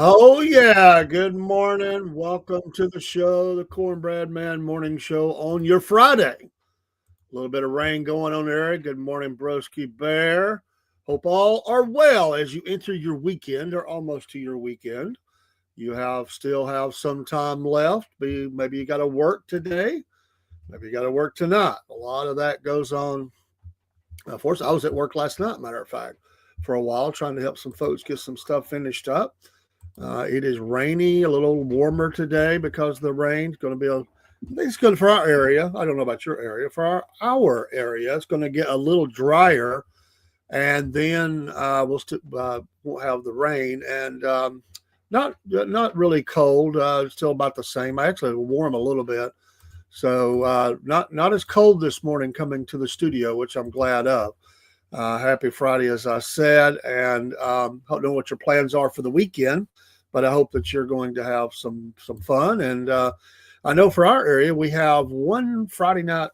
Oh, yeah. Good morning. Welcome to the show, the Cornbread Man Morning Show on your Friday. A little bit of rain going on there. Good morning, Broski Bear. Hope all are well as you enter your weekend or almost to your weekend. You still have some time left. Maybe you got to work today. Maybe you got to work tonight. A lot of that goes on. Of course, I was at work last night, matter of fact, for a while, trying to help some folks get some stuff finished up. It is rainy, a little warmer today because of the rain. It's going to be I think it's good for our area. I don't know about your area. For our area, it's going to get a little drier, and then won't have the rain and not really cold. Still about the same. Actually, warm a little bit. So not as cold this morning coming to the studio, which I'm glad of. Happy Friday, as I said, and don't know what your plans are for the weekend, but I hope that you're going to have some fun. And I know for our area, we have one Friday night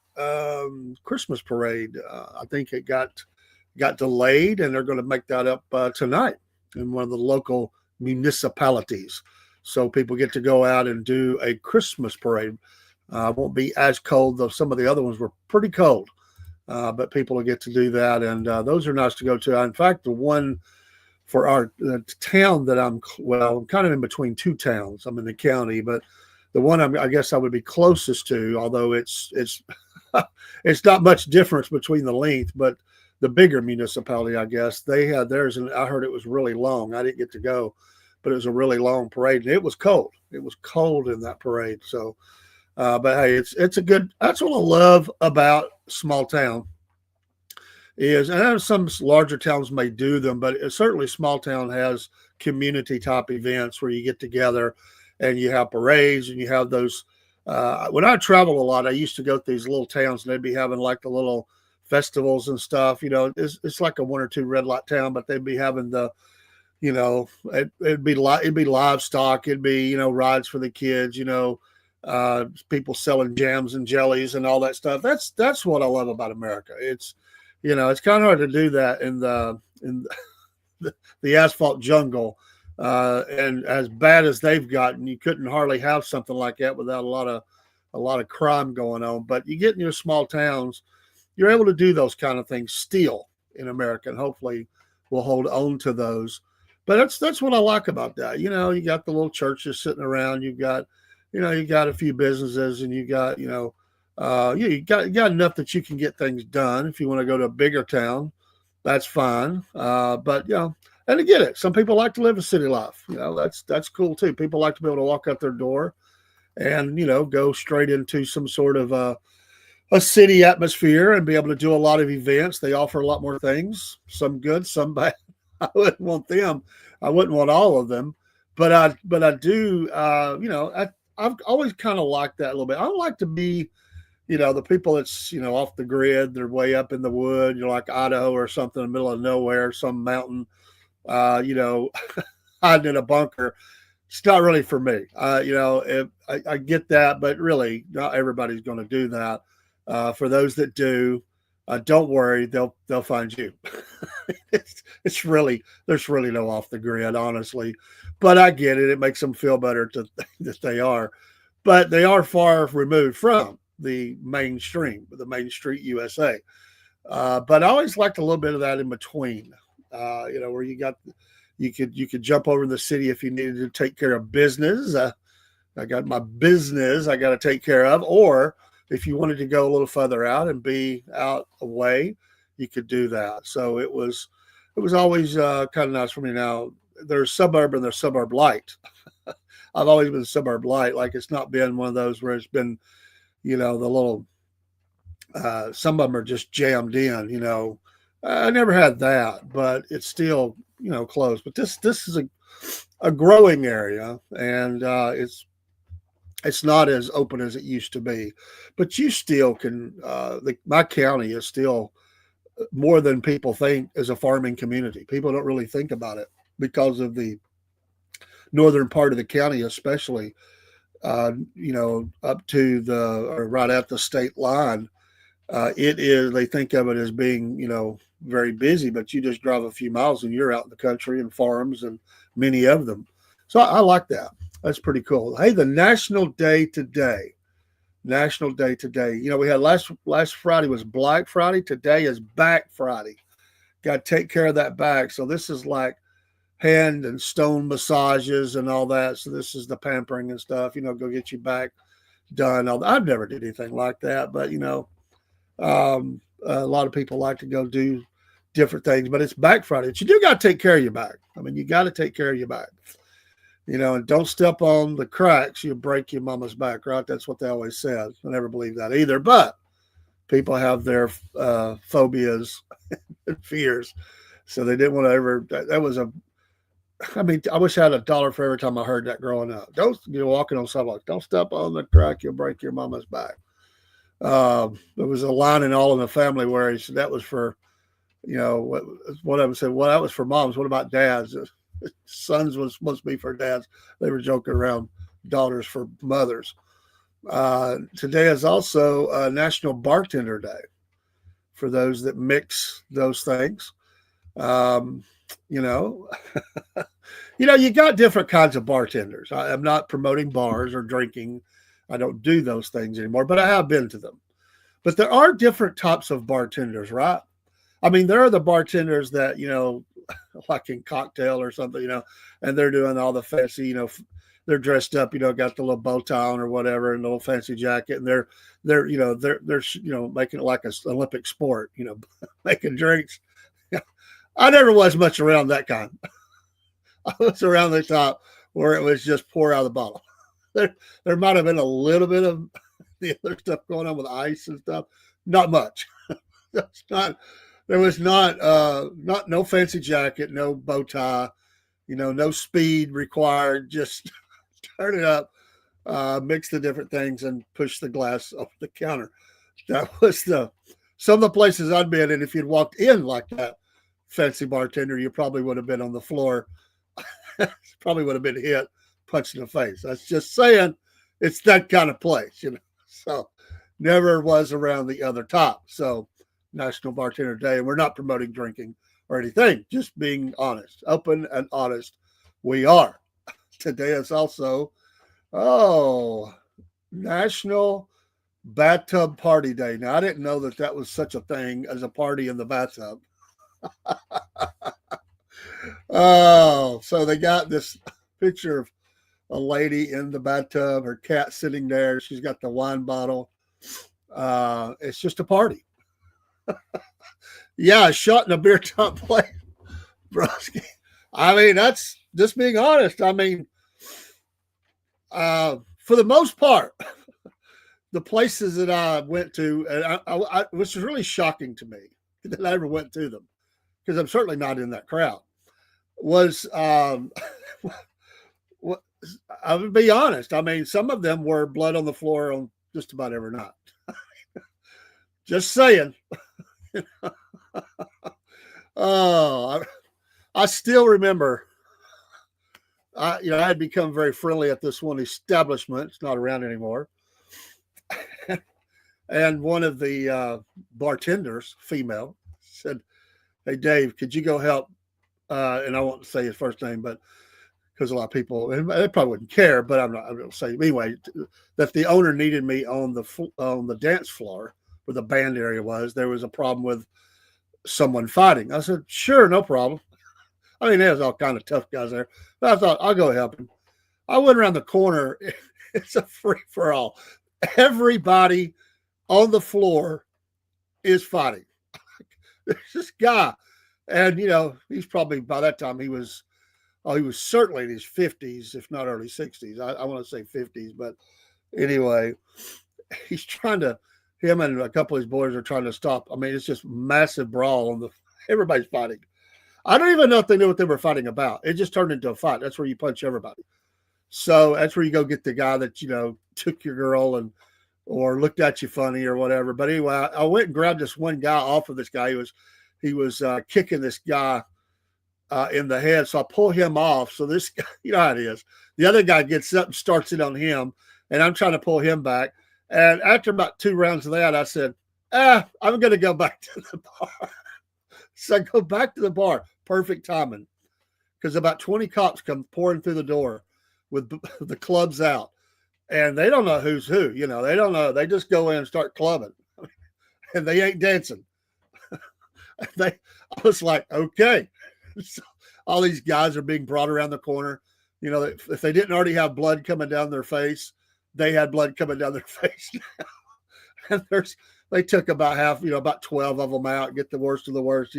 Christmas parade. I think it got delayed, and they're going to make that up tonight in one of the local municipalities. So people get to go out and do a Christmas parade. Won't be as cold, though some of the other ones were pretty cold. But people will get to do that, and those are nice to go to. In fact, the one for our town that I'm kind of in between two towns. I'm in the county, but the one I guess I would be closest to, although it's it's not much difference between the length, but the bigger municipality, I guess they had theirs, and I heard it was really long. I didn't get to go, but it was a really long parade, and it was cold. It was cold in that parade, so. But hey, it's a good. That's what I love about small town is, and I know some larger towns may do them, but certainly small town has community type events where you get together and you have parades and you have those. When I travel a lot, I used to go to these little towns and they'd be having like the little festivals and stuff. It's like a one or two red light town, but they'd be having it'd be livestock, it'd be rides for the kids, people selling jams and jellies and all that stuff. That's what I love about America. It's kind of hard to do that in the asphalt jungle. And as bad as they've gotten, you couldn't hardly have something like that without a lot of crime going on. But you get in your small towns, you're able to do those kind of things still in America, and hopefully we'll hold on to those. But that's what I like about that. You got the little churches sitting around. You got a few businesses, and you got enough that you can get things done. If you want to go to a bigger town, that's fine. But and I get it. Some people like to live a city life. That's cool too. People like to be able to walk out their door and go straight into some sort of a city atmosphere and be able to do a lot of events. They offer a lot more things. Some good, some bad. I wouldn't want them. I wouldn't want all of them. But I do. I've always kind of liked that a little bit. I don't like to be, the people that's, off the grid. They're way up in the wood, like Idaho or something in the middle of nowhere, some mountain, hiding in a bunker. It's not really for me. I get that, but really not everybody's going to do that. For those that do, don't worry, they'll find you. It's really, there's really no off the grid, honestly. But I get it. It makes them feel better to think that they are. But they are far removed from the mainstream, the Main Street USA. But I always liked a little bit of that in between, where you could jump over in the city if you needed to take care of business. I got my business I got to take care of, or if you wanted to go a little further out and be out away, you could do that. So it was always kind of nice for me. Now there's suburb and there's suburb light. I've always been suburb light. Like it's not been one of those where it's been, the little. Some of them are just jammed in. I never had that, but it's still close. But this is a growing area, and it's not as open as it used to be. But you still can. My county is still more than people think as a farming community. People don't really think about it because of the northern part of the county, especially, up to or right at the state line. They think of it as being, very busy, but you just drive a few miles and you're out in the country and farms and many of them. So I like that. That's pretty cool. Hey, the National Day today. National Day today. You know, we had last Friday was Black Friday. Today is Back Friday. Got to take care of that back. So this is like hand and stone massages and all that. So this is the pampering and stuff. You know, go get your back done. I've never did anything like that, but you know, a lot of people like to go do different things. But it's Back Friday. But you do got to take care of your back. I mean, you got to take care of your back. You know, and don't step on the cracks. You'll break your mama's back, right? That's what they always said. I never believed that either. But people have their phobias and fears. So they didn't want to ever, that was I mean, I wish I had $1 for every time I heard that growing up. Don't, you know, walking on sidewalks, don't step on the crack. You'll break your mama's back. There was a line in All in the Family where he said that was for, you know, one of them said, well, that was for moms. What about dads? Sons was supposed to be for dads. They were joking around. Daughters for mothers. Today is also National Bartender Day for those that mix those things. You know, you got different kinds of bartenders. I'm not promoting bars or drinking. I don't do those things anymore, but I have been to them. But there are different types of bartenders, right? I mean, there are the bartenders that, you know, like in Cocktail or something, you know, and they're doing all the fancy, you know, they're dressed up, you know, got the little bow tie on or whatever, and a little fancy jacket, and they're making it like an Olympic sport, you know, making drinks. I never was much around that kind. I was around the top where it was just pour out of the bottle. There might have been a little bit of the other stuff going on with ice and stuff. Not much. There was not no fancy jacket, no bow tie, you know, no speed required. Just turn it up, mix the different things, and push the glass over the counter. That was some of the places I'd been in. If you'd walked in like that, fancy bartender, you probably would have been on the floor. Probably would have been hit, punched in the face. That's just saying, it's that kind of place, you know. So never was around the other top. So National Bartender Day, and we're not promoting drinking or anything, just being honest, open and honest. We are. Today is also, National Bathtub Party Day. Now, I didn't know that was such a thing as a party in the bathtub. So they got this picture of a lady in the bathtub, her cat sitting there. She's got the wine bottle. It's just a party. Yeah, a shot in a beer top plate. Broski. I mean, that's just being honest. I mean, for the most part, the places that I went to, and which was really shocking to me that I ever went to them, because I'm certainly not in that crowd, was, I would be honest. I mean, some of them were blood on the floor on just about every night. Just saying. I still remember, I had become very friendly at this one establishment. It's not around anymore. And one of the bartenders, female, said, "Hey, Dave, could you go help?" And I won't say his first name, but because a lot of people, and they probably wouldn't care, but I'm going to say anyway, that the owner needed me on the dance floor where the band area was. There was a problem with someone fighting. I said, "Sure, no problem." I mean, there's all kind of tough guys there, but I thought, I'll go help him. I went around the corner. It's a free for all. Everybody on the floor is fighting. There's this guy, and he's probably, by that time he was certainly in his 50s, if not early 60s. I want to say 50s, but anyway, him and a couple of his boys are trying to stop. I mean, it's just massive brawl everybody's fighting. I don't even know if they knew what they were fighting about. It just turned into a fight. That's where you punch everybody. So that's where you go get the guy that, took your girl or looked at you funny or whatever. But anyway, I went and grabbed this one guy off of this guy. He was kicking this guy in the head. So I pull him off. So this guy, you know how it is. The other guy gets up and starts it on him, and I'm trying to pull him back. And after about 2 rounds of that, I said, I'm going to go back to the bar. So I go back to the bar. Perfect timing. because about 20 cops come pouring through the door with the clubs out, and they don't know who's who. They don't know. They just go in and start clubbing, and they ain't dancing. I was like, okay. So all these guys are being brought around the corner. If they didn't already have blood coming down their face, they had blood coming down their face now. And they took about half, about 12 of them out, get the worst of the worst,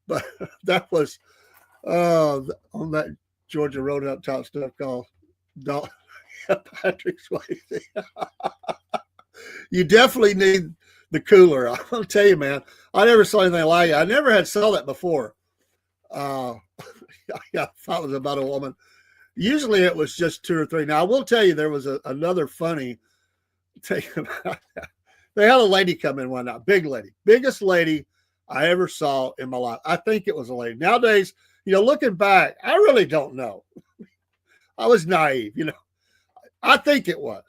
But that was on that Georgia Road Up Top stuff called Patrick Swayze. You definitely need the cooler. I'll tell you, man, I never saw anything like it. I never had saw that before. I thought it was about a woman. Usually it was just 2 or 3. Now, I will tell you, there was another funny thing about that. They had a lady come in one night, big lady, biggest lady I ever saw in my life. I think it was a lady. Nowadays, looking back, I really don't know. I was naive, I think it was.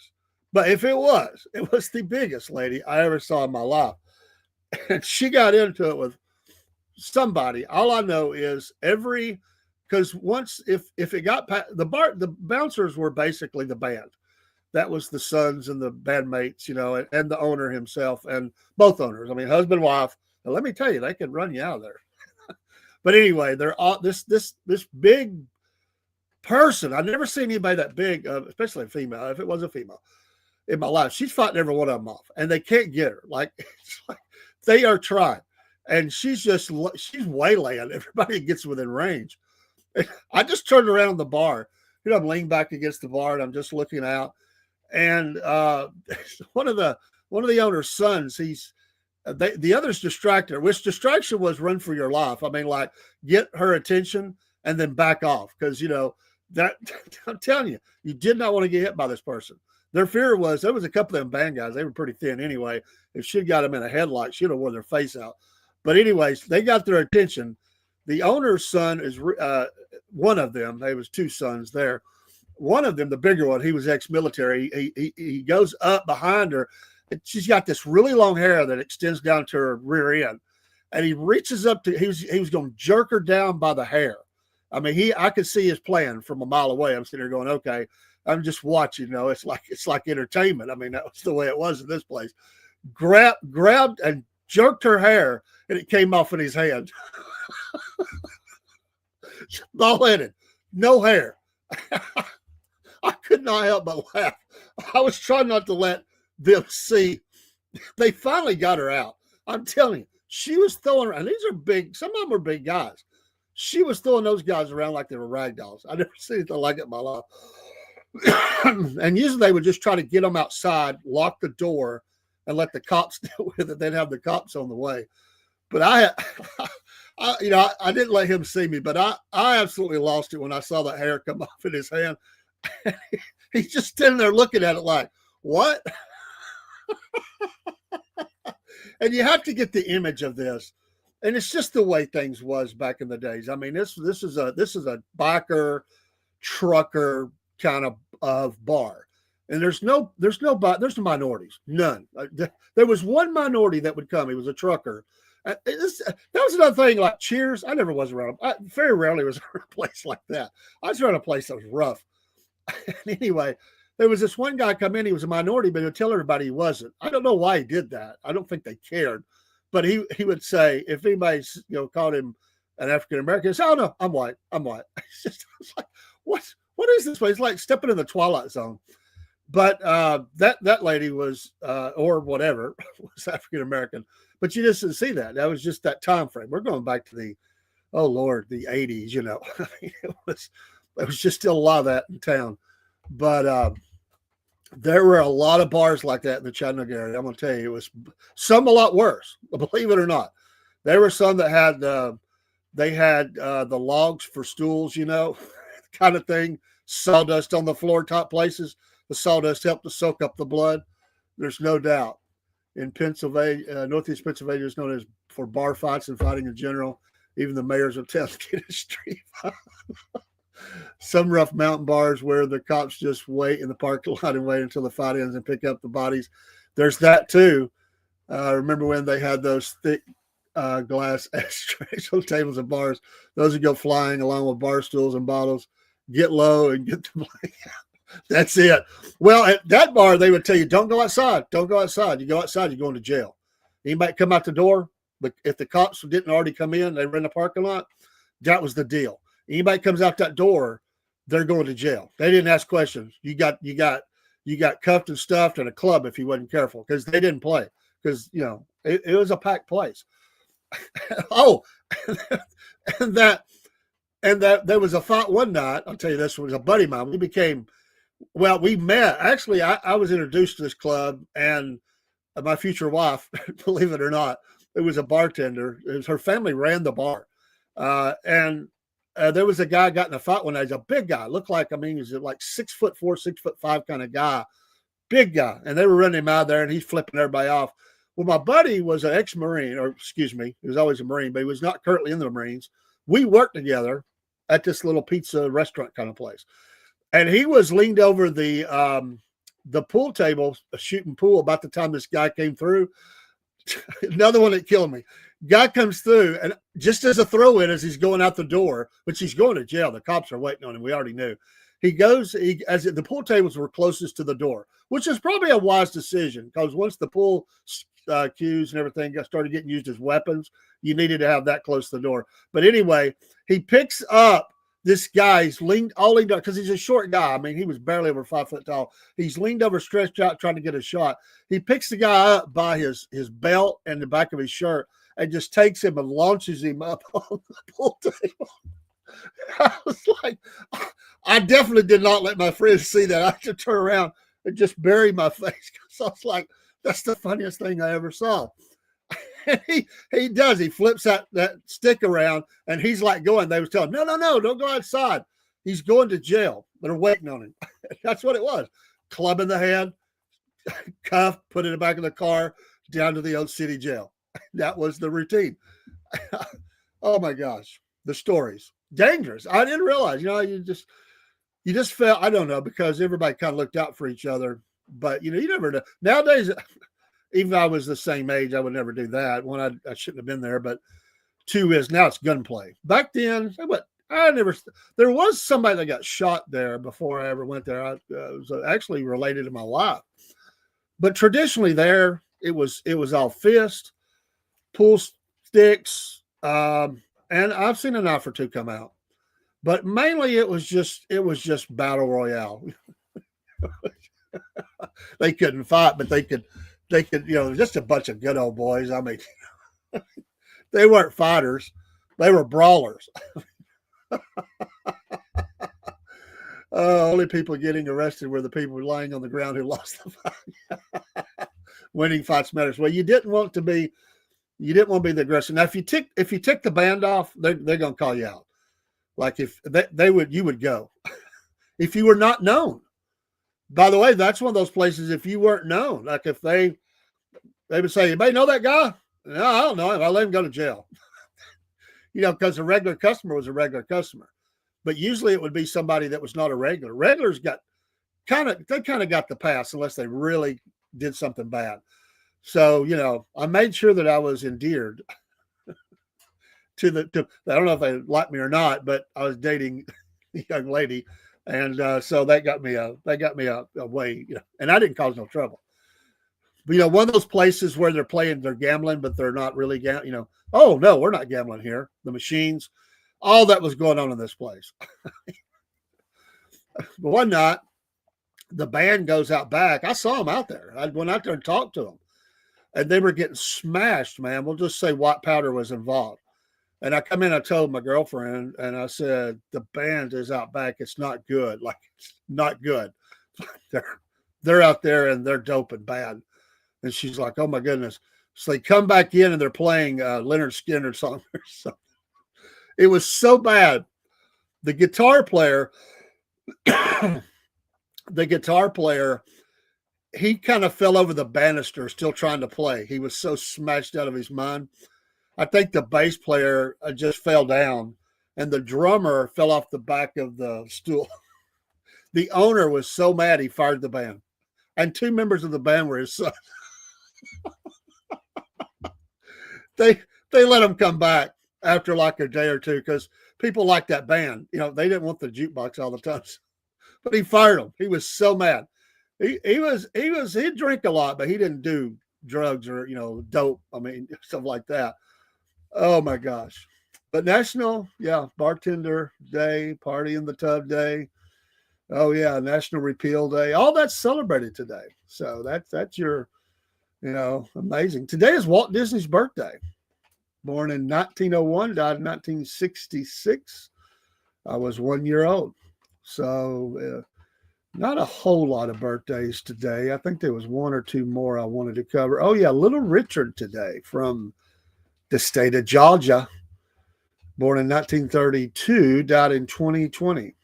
But if it was the biggest lady I ever saw in my life. And she got into it with somebody. All I know is because once, if it got past the bouncers were basically the band. That was the sons and the bandmates, and the owner himself, and both owners. I mean, husband, wife. And let me tell you, they could run you out of there. But anyway, they're all this big person. I've never seen anybody that big, especially a female. If it was a female in my life, she's fighting every one of them off, and they can't get her. It's like they are trying, and she's waylaying everybody that gets within range. And I just turned around the bar. I'm leaning back against the bar, and I'm just looking out. And one of the owner's sons, the other's distracted her, which distraction was run for your life. I mean, like, get her attention and then back off. Because, that I'm telling you, you did not want to get hit by this person. Their fear was, there was a couple of them band guys. They were pretty thin anyway. If she'd got them in a headlight, she'd have worn their face out. But anyways, they got their attention. The owner's son is one of them. There was 2 sons there. One of them, the bigger one, he was ex-military. He goes up behind her. And she's got this really long hair that extends down to her rear end. And he reaches up to, he was going to jerk her down by the hair. I mean, I could see his plan from a mile away. I'm sitting there going, okay, I'm just watching, it's like entertainment. I mean, that was the way it was in this place. Grabbed and jerked her hair, and it came off in his hand. Bald-headed, no hair. I could not help but laugh. I was trying not to let them see. They finally got her out. I'm telling you, she was throwing around. These are big. Some of them are big guys. She was throwing those guys around like they were rag dolls. I never seen anything like it in my life. And usually they would just try to get them outside, lock the door, and let the cops deal with it. They'd have the cops on the way. But I didn't let him see me, but I absolutely lost it when I saw that hair come off in his hand. He's just standing there looking at it like, what? And you have to get the image of this. And it's just the way things was back in the days. I mean, this is a biker, trucker kind of bar. And there's no minorities, none. There was one minority that would come. He was a trucker. That was another thing, like Cheers. I never was around. I very rarely was around a place like that. I was around a place that was rough. Anyway, there was this one guy come in. He was a minority, but he would tell everybody he wasn't. I don't know why he did that. I don't think they cared. But he would say, if anybody called him an African American, he'd say, "Oh no, I'm white. I'm white." It's like, what is this place? It's like stepping in the Twilight Zone. But that lady was or whatever was African American. But you just didn't see that. That was just that time frame. We're going back to the 80s. I mean, it was just still a lot of that in town. But there were a lot of bars like that in the Chattanooga area. I'm going to tell you, it was some a lot worse, believe it or not. There were some that had the logs for stools, kind of thing, sawdust on the floor top places. The sawdust helped to soak up the blood. There's no doubt. In Pennsylvania, Northeast Pennsylvania is known as for bar fights and fighting in general. Even the mayors will tell to get a street fight. Some rough mountain bars where the cops just wait in the parking lot and wait until the fight ends and pick up the bodies. There's that too. Remember when they had those thick glass ashtrays on tables and bars. Those would go flying along with bar stools and bottles. Get low and get the blank out. That's it. Well, at that bar, they would tell you, don't go outside. Don't go outside. You go outside, you're going to jail. Anybody come out the door, but if the cops didn't already come in, they were in the parking lot, that was the deal. Anybody comes out that door, they're going to jail. They didn't ask questions. You got cuffed and stuffed in a club if you wasn't careful, because they didn't play, because it was a packed place. Oh, and that there was a fight one night. I'll tell you, this was a buddy of mine. We met. Actually, I was introduced to this club, and my future wife, believe it or not, it was a bartender. Her family ran the bar, and there was a guy got in a fight one night. He's a big guy, looked like, he's like 6'4", 6'5" kind of guy, big guy, and they were running him out there, and he's flipping everybody off. Well, my buddy was an ex-Marine, or excuse me, he was always a Marine, but he was not currently in the Marines. We worked together at this little pizza restaurant kind of place. And he was leaned over the pool table, shooting pool, about the time this guy came through. Another one that killed me. Guy comes through, and just as a throw-in, as he's going out the door, which he's going to jail, the cops are waiting on him, we already knew. The pool tables were closest to the door, which is probably a wise decision, because once the pool cues and everything started getting used as weapons, you needed to have that close to the door. But anyway, he picks up this guy. He's leaned up because he's a short guy. He was barely over 5 foot tall. He's leaned over, stretched out, trying to get a shot. He picks the guy up by his belt and the back of his shirt and just takes him and launches him up on the pool table. I was like, I definitely did not let my friends see that. I had to turn around and just bury my face, because I was like, that's the funniest thing I ever saw. And he does. He flips that stick around, and he's like going. They was telling him, no, don't go outside. He's going to jail. They're waiting on him. That's what it was. Club in the head, cuffed, put in the back of the car, down to the old city jail. That was the routine. Oh my gosh, the stories. Dangerous. I didn't realize. You just felt, I don't know, because everybody kind of looked out for each other. But, you never know. Nowadays, even if I was the same age, I would never do that. One, I shouldn't have been there. But two is, now it's gunplay. Back then, there was somebody that got shot there before I ever went there. It was actually related to my wife. But traditionally there, it was all fist, pool sticks, and I've seen a knife or two come out. But mainly it was just battle royale. They couldn't fight, but they could, just a bunch of good old boys. They weren't fighters. They were brawlers. Only people getting arrested were the people lying on the ground who lost the fight. Winning fights matters. Well, you didn't want to be the aggressor. Now, if you took the band off, they're going to call you out. Like if you would go. If you were not known. By the way, that's one of those places, if you weren't known, like if they would say, anybody know that guy? No, I don't know him. I'll let him go to jail. Because a regular customer was a regular customer. But usually it would be somebody that was not a regular. Regulars got kind of got the pass unless they really did something bad. So, I made sure that I was endeared I don't know if they liked me or not, but I was dating a young lady. And so that got me a way, and I didn't cause no trouble. But, one of those places where they're gambling, but they're not really gambling, oh no, we're not gambling here. The machines, all that was going on in this place. But one night, the band goes out back. I saw them out there. I went out there and talked to them, and they were getting smashed, man. We'll just say white powder was involved. And I come in, I told my girlfriend, and I said, the band is out back. It's not good. Like, it's not good. They're out there and they're doping bad. And she's like, oh my goodness. So they come back in and they're playing Leonard Skinner song or something. It was so bad. The guitar player, he kind of fell over the banister still trying to play. He was so smashed out of his mind. I think the bass player just fell down, and the drummer fell off the back of the stool. The owner was so mad he fired the band, and two members of the band were his son. they let him come back after like a day or two because people like that band. They didn't want the jukebox all the time, but he fired him. He was so mad. He'd drink a lot, but he didn't do drugs or dope. I mean, stuff like that. Oh my gosh! But National, Bartender Day, Party in the Tub Day. Oh yeah, National Repeal Day. All that's celebrated today. So that's your, amazing. Today is Walt Disney's birthday. Born in 1901, died in 1966. I was 1 year old. So not a whole lot of birthdays today. I think there was one or two more I wanted to cover. Oh yeah, Little Richard today from the state of Georgia. Born in 1932, died in 2020.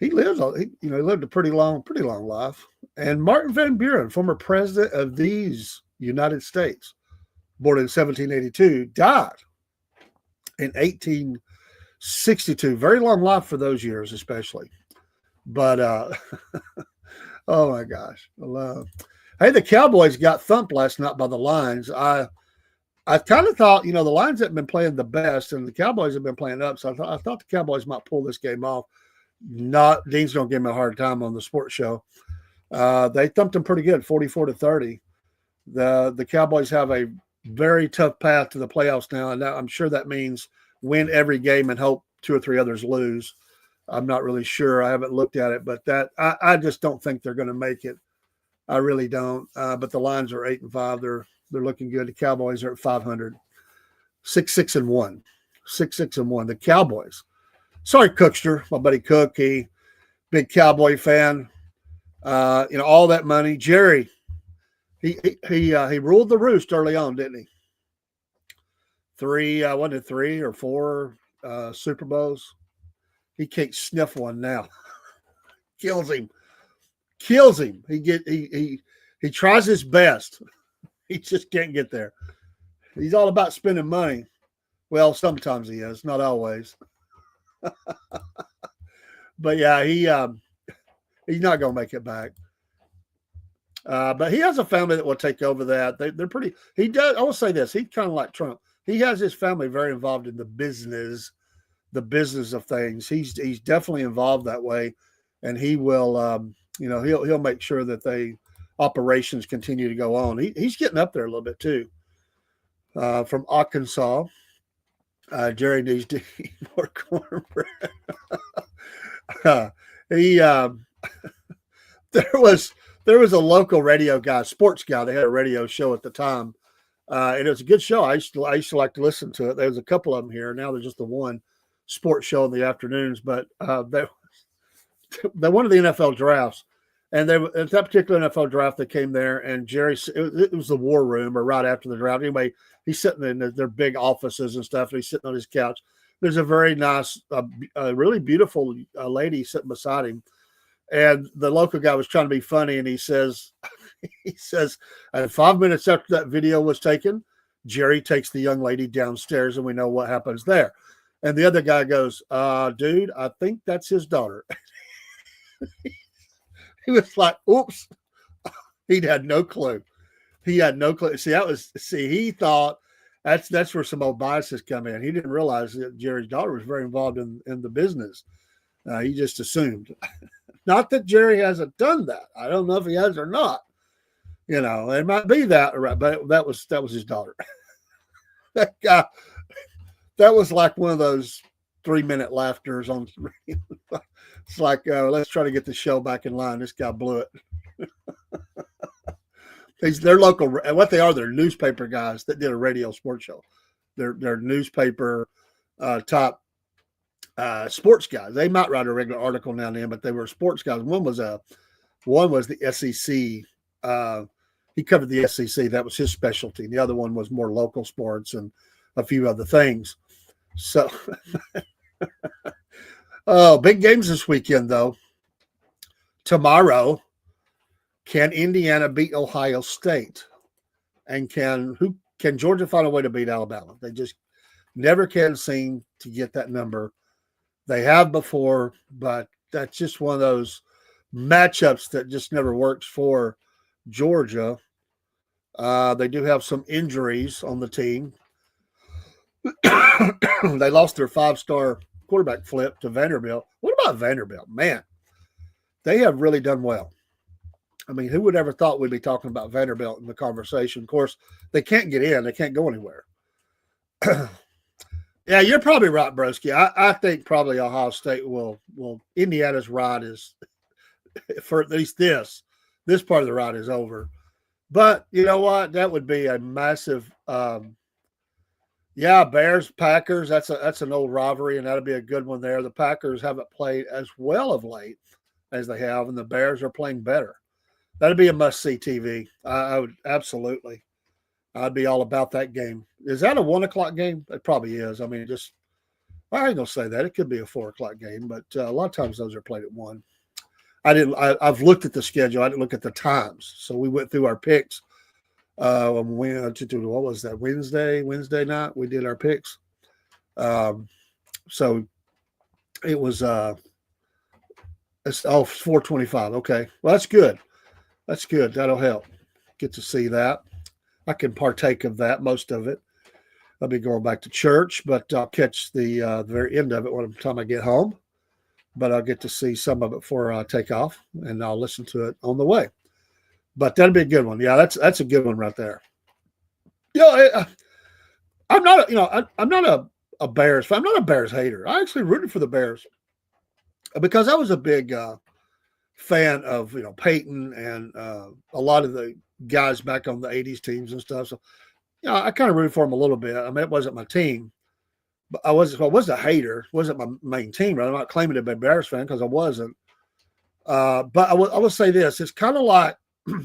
He lived a pretty long life. And Martin Van Buren, former president of these United States, born in 1782, died in 1862. Very long life for those years, especially. But oh my gosh, I love. Hey, the Cowboys got thumped last night by the Lions. I kind of thought, the Lions haven't been playing the best, and the Cowboys have been playing up. So I thought the Cowboys might pull this game off. Dean's gonna give me a hard time on the sports show. They thumped them pretty good, 44-30. The Cowboys have a very tough path to the playoffs now, and I'm sure that means win every game and hope two or three others lose. I'm not really sure. I haven't looked at it, but I just don't think they're going to make it. I really don't. But the Lions are 8-5. They're looking good. The Cowboys are at 500, 6-1, 6-1. The Cowboys. Sorry, Cookster, my buddy Cook. He big Cowboy fan. All that money. Jerry. He ruled the roost early on, didn't he? Three or four Super Bowls. He can't sniff one now. Kills him. He tries his best. He just can't get there. He's all about spending money. Well, sometimes he is, not always. But yeah, he's not going to make it back. But he has a family that will take over that. They're pretty. He does. I will say this. He's kind of like Trump. He has his family very involved in the business of things. He's definitely involved that way, and he will. He'll make sure that operations continue to go on. He's getting up there a little bit too. From Arkansas, Jerry needs to eat more cornbread. There was a local radio guy, sports guy. They had a radio show at the time, and it was a good show. I used to like to listen to it. There was a couple of them here. Now there's just the one sports show in the afternoons. But they won the NFL drafts, and at that particular NFL draft, they came there, and Jerry. It was the war room, or right after the draft. Anyway, he's sitting in their big offices and stuff, and he's sitting on his couch. There's a very nice, really beautiful lady sitting beside him. And the local guy was trying to be funny, and he says, and 5 minutes after that video was taken, Jerry takes the young lady downstairs, and we know what happens there. And the other guy goes, dude, I think that's his daughter. He was like, oops. He had no clue. He thought that's where some old biases come in. He didn't realize that Jerry's daughter was very involved in the business. He just assumed. Not that Jerry hasn't done that. I don't know if he has or not. It might be that, but that was his daughter. That guy, that was like one of those 3-minute laughters on. It's like, let's try to get the show back in line. This guy blew it. They're local. What they are, they're newspaper guys that did a radio sports show. They're newspaper top sports guys. They might write a regular article now and then, but they were sports guys. One was the SEC. He covered the SEC. That was his specialty. The other one was more local sports and a few other things. So, big games this weekend though. Tomorrow, can Indiana beat Ohio State? And can Georgia find a way to beat Alabama? They just never can seem to get that number. They have before, but that's just one of those matchups that just never works for Georgia. They do have some injuries on the team. They lost their 5-star quarterback flip to Vanderbilt. What about Vanderbilt? Man, they have really done well. I mean, who would ever thought we'd be talking about Vanderbilt in the conversation? Of course, they can't get in. They can't go anywhere. Yeah, you're probably right, Broski. I think probably Ohio State will Indiana's ride is, for at least this part of the ride is over. But you know what? That would be a massive yeah, Bears, Packers, that's an old rivalry, and that'll be a good one there. The Packers haven't played as well of late as they have, and the Bears are playing better. That'd be a must-see TV. I would absolutely. I'd be all about that game. Is that a 1:00 game? It probably is. I mean, I ain't gonna say that. It could be a 4:00 game, but a lot of times those are played at 1. I've looked at the schedule. I didn't look at the times. So we went through our picks. What was that? Wednesday night we did our picks. So it was it's 4:25. Okay, well that's good. That's good. That'll help. Get to see that. I can partake of that, most of it. I'll be going back to church, but I'll catch the very end of it when time I get home. But I'll get to see some of it before I take off, and I'll listen to it on the way. But that'll be a good one. Yeah, that's a good one right there. Yeah, I'm not. I'm not a Bears fan. I'm not a Bears hater. I actually rooted for the Bears because I was a big fan of Peyton and a lot of the guys back on the '80s teams and stuff. So I kind of rooted for them a little bit. I mean, it wasn't my team, but I wasn't a hater. It wasn't my main team. Right? I'm not claiming to be a Bears fan because I wasn't. But I will say this: it's kind of like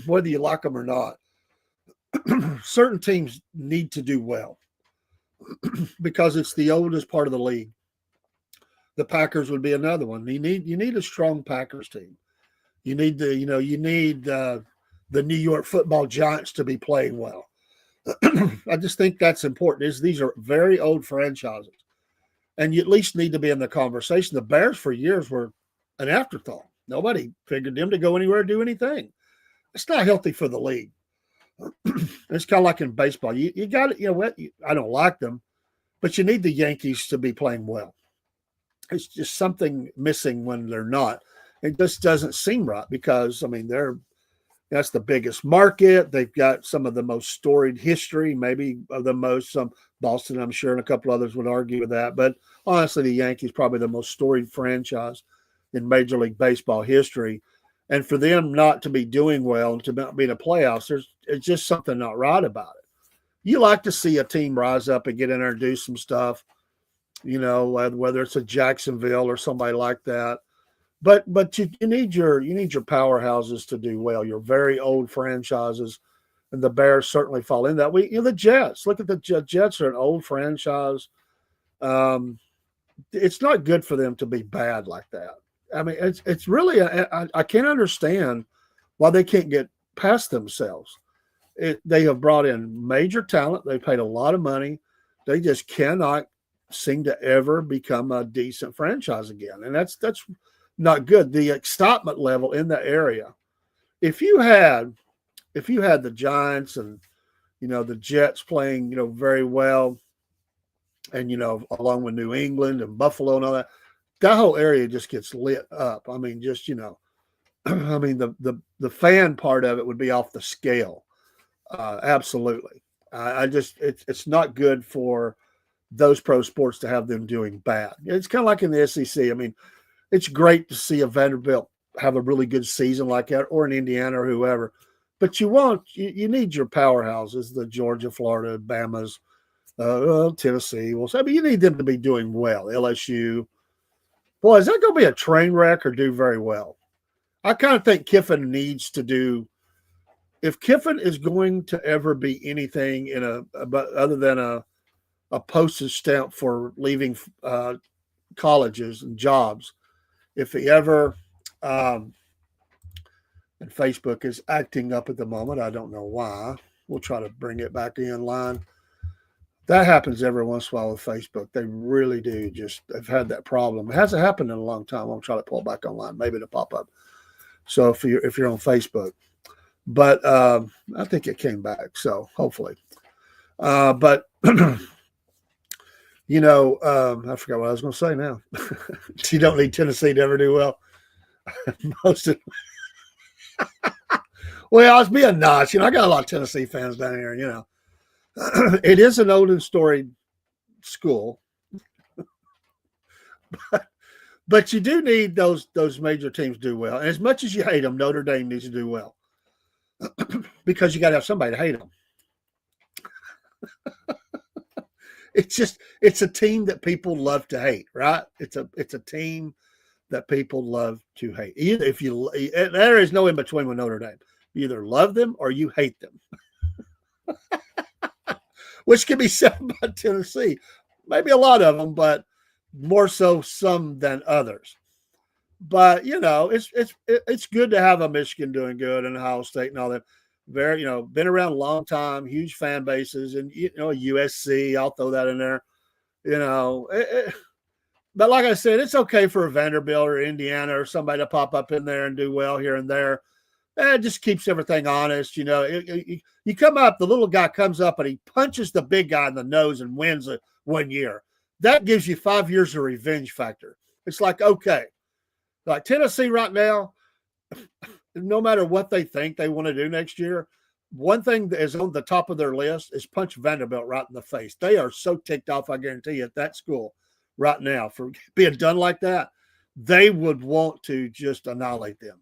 whether you like them or not. Certain teams need to do well because it's the oldest part of the league. The Packers would be another one. You need a strong Packers team. You need the New York Football Giants to be playing well. I just think that's important. These are very old franchises, and you at least need to be in the conversation. The Bears for years were an afterthought. Nobody figured them to go anywhere or do anything. It's not healthy for the league. It's kind of like in baseball. You got it. I don't like them, but you need the Yankees to be playing well. It's just something missing when they're not. It just doesn't seem right because, I mean, that's the biggest market. They've got some of the most storied history, maybe of the most. Boston, I'm sure, and a couple others would argue with that. But honestly, the Yankees probably the most storied franchise in Major League Baseball history. And for them not to be doing well and to not be in the playoffs, it's just something not right about it. You like to see a team rise up and get in there and do some stuff, whether it's a Jacksonville or somebody like that. But you need your powerhouses to do well. Your very old franchises, and the Bears certainly fall in that. The Jets. Look at the Jets are an old franchise. It's not good for them to be bad like that. I mean, it's really I can't understand why they can't get past themselves. They have brought in major talent. They paid a lot of money. They just cannot seem to ever become a decent franchise again, and that's not good. The excitement level in the area. If you had the Giants and the Jets playing very well, and along with New England and Buffalo and all that. That whole area just gets lit up. I mean, just, I mean, the fan part of it would be off the scale. Absolutely. It's not good for those pro sports to have them doing bad. It's kind of like in the SEC. I mean, it's great to see a Vanderbilt have a really good season like that, or an Indiana or whoever. But you need your powerhouses, the Georgia, Florida, Bamas, Tennessee. I mean, you need them to be doing well. LSU. Boy, is that going to be a train wreck or do very well? I kind of think Kiffin needs to do. If Kiffin is going to ever be anything other than a postage stamp for leaving colleges and jobs, if he ever, and Facebook is acting up at the moment, I don't know why. We'll try to bring it back in line. That happens every once in a while with Facebook. They really do. They've had that problem. It hasn't happened in a long time. I'll try to pull it back online. Maybe it'll pop up. So if you're on Facebook, but I think it came back. So hopefully, but I forgot what I was going to say now. You don't need Tennessee to ever do well. Most of, well, I was being nice. I got a lot of Tennessee fans down here. It is an old and storied school, but you do need those major teams to do well. And as much as you hate them, Notre Dame needs to do well because you got to have somebody to hate them. It's a team that people love to hate, right? It's a team that people love to hate. Either there is no in between with Notre Dame. You either love them or you hate them, which can be said about Tennessee. Maybe a lot of them, but more so some than others. But it's good to have a Michigan doing good and Ohio State and all that. Very, been around a long time, huge fan bases, and USC. I'll throw that in there. But like I said, it's okay for a Vanderbilt or Indiana or somebody to pop up in there and do well here and there. It just keeps everything honest. You come up, the little guy comes up and he punches the big guy in the nose and wins it 1 year. That gives you 5 years of revenge factor. It's like, okay, like Tennessee right now, no matter what they think they want to do next year, one thing that is on the top of their list is punch Vanderbilt right in the face. They are so ticked off, I guarantee you, at that school right now for being done like that. They would want to just annihilate them.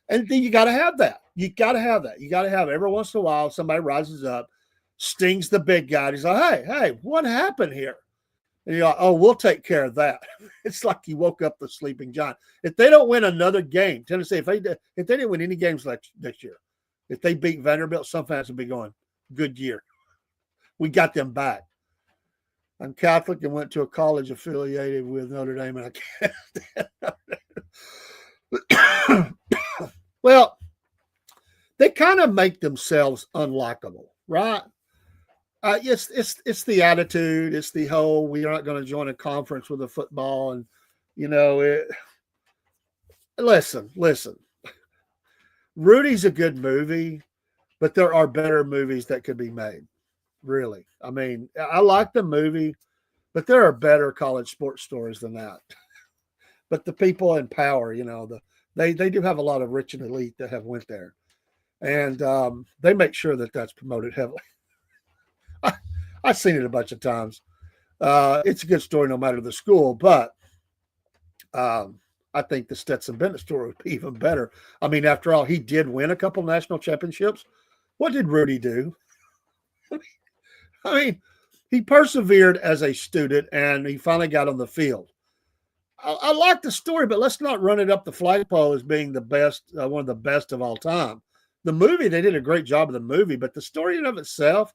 And then you got to have that. You got to have that. You got to have every once in a while somebody rises up, stings the big guy. He's like, hey, what happened here? And you're like, oh, we'll take care of that. It's like you woke up the sleeping giant. If they don't win another game, Tennessee, if they didn't win any games next year, if they beat Vanderbilt, some fans will be going, good year. We got them back. I'm Catholic and went to a college affiliated with Notre Dame, and I can't. Well, they kind of make themselves unlikable, right? It's the attitude. It's the whole we are not going to join a conference with a football, and listen. Rudy's a good movie, but there are better movies that could be made. Really, I mean, I like the movie, but there are better college sports stories than that. But the people in power, they do have a lot of rich and elite that have went there, and they make sure that that's promoted heavily. I've seen it a bunch of times. It's a good story no matter the school, but I think the Stetson Bennett story would be even better. I mean, after all, he did win a couple national championships. What did Rudy do? I mean, he persevered as a student, and he finally got on the field. I like the story, but let's not run it up the flagpole as being the best, one of the best of all time. The movie, they did a great job of the movie, but the story in of itself,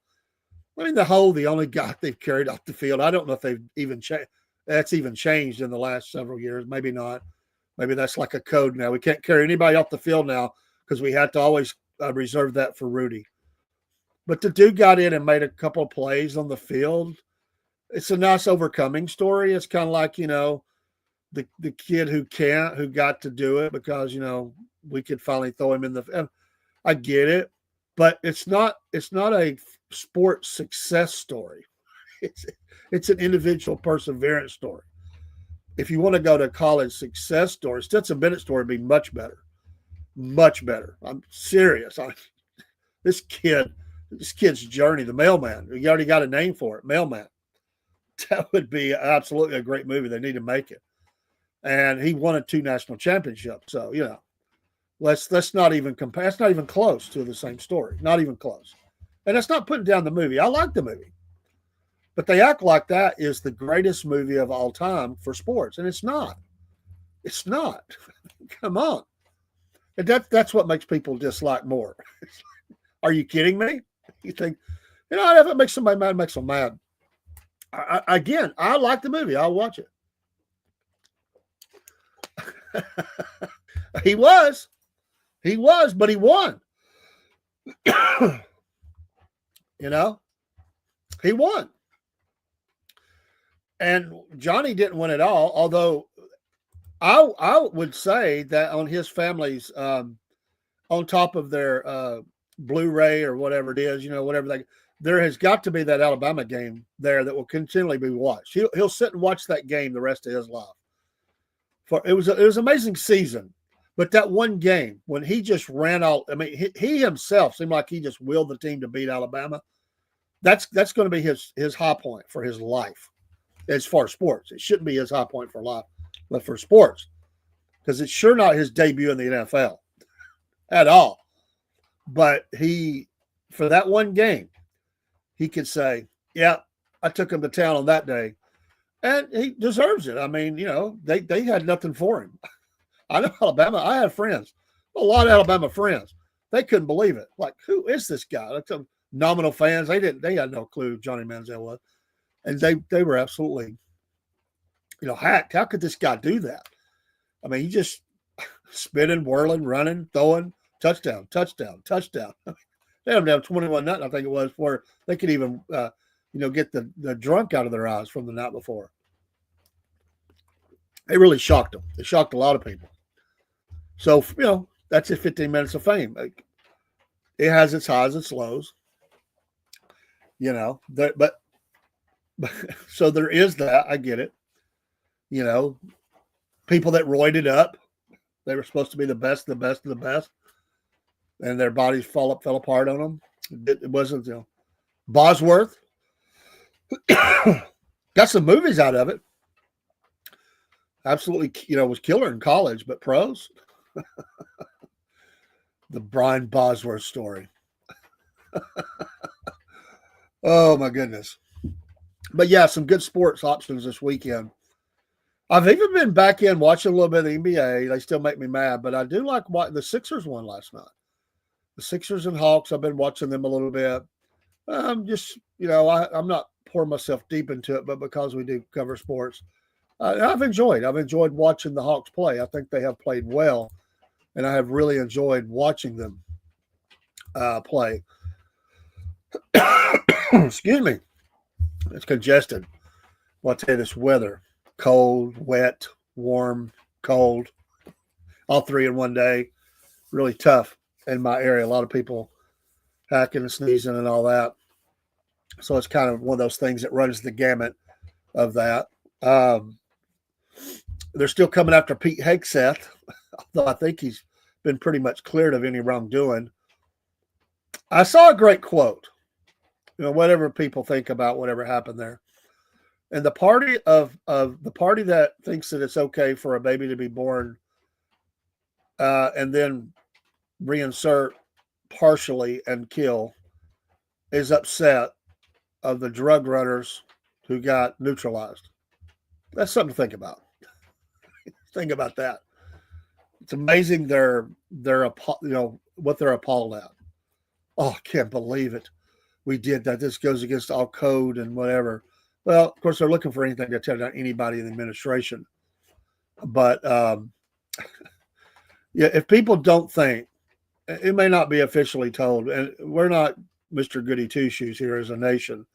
I mean, the only guy they've carried off the field, I don't know if they've even that's even changed in the last several years. Maybe not. Maybe that's like a code now. We can't carry anybody off the field now because we had to always reserve that for Rudy. But the dude got in and made a couple of plays on the field. It's a nice overcoming story. It's kind of like, the kid who got to do it because, we could finally throw him in the – I get it. But it's not a sports success story. It's an individual perseverance story. If you want to go to college success stories, Stetson Bennett story would be much better. Much better. I'm serious. This kid's journey, the mailman, you already got a name for it, mailman. That would be absolutely a great movie. They need to make it. And he won 2 national championships. So, let's not even compare. It's not even close to the same story. Not even close. And that's not putting down the movie. I like the movie. But they act like that is the greatest movie of all time for sports. And it's not. It's not. Come on. And that's what makes people dislike more. Are you kidding me? You think, if it makes somebody mad, it makes them mad. Again, I like the movie. I'll watch it. He was, but he won. He won. And Johnny didn't win at all, although I would say that on his family's, on top of their Blu-ray or whatever it is, whatever there has got to be that Alabama game there that will continually be watched. He'll sit and watch that game the rest of his life. For it was an amazing season, but that one game when he just ran out. I mean, he himself seemed like he just willed the team to beat Alabama. That's going to be his high point for his life as far as sports. It shouldn't be his high point for life, but for sports, because it's sure not his debut in the NFL at all. But for that one game, he could say, yeah, I took him to town on that day. And he deserves it. I mean, they had nothing for him. I know Alabama. I had friends, a lot of Alabama friends. They couldn't believe it. Like, who is this guy? Like some nominal fans. They had no clue who Johnny Manziel was. And they were absolutely, hacked. How could this guy do that? I mean, he just spinning, whirling, running, throwing, touchdown. They had him down 21-0, I think it was, where they could even get the drunk out of their eyes from the night before. It really shocked them. It shocked a lot of people. So, that's his 15 minutes of fame. It has its highs, its lows. But so there is that. I get it. People that roided up, they were supposed to be the best of the best, and their bodies fell apart on them. It wasn't, Bosworth got some movies out of it. Absolutely, was killer in college, but pros. The Brian Bosworth story. Oh my goodness. But yeah, some good sports options this weekend. I've even been back in watching a little bit of the NBA. They still make me mad, but I do like what the Sixers won last night. The Sixers and Hawks, I've been watching them a little bit. Just, I'm not pouring myself deep into it, but because we do cover sports, I've enjoyed watching the Hawks play. I think they have played well, and I have really enjoyed watching them play. Excuse me. It's congested. Well, I'll tell you, this weather, cold, wet, warm, cold, all three in one day, really tough in my area. A lot of people hacking and sneezing and all that. So it's kind of one of those things that runs the gamut of that. They're still coming after Pete Hegseth, although I think he's been pretty much cleared of any wrongdoing. I saw a great quote. Whatever people think about whatever happened there. And the party the party that thinks that it's okay for a baby to be born and then reinsert partially and kill is upset of the drug runners who got neutralized. That's something to think about. Think about that. It's amazing they're what they're appalled at. Oh, I can't believe it. We did that. This goes against all code and whatever. Well, of course, they're looking for anything to tear down anybody in the administration. But if people don't think, it may not be officially told, and we're not Mr. Goody Two-Shoes here as a nation.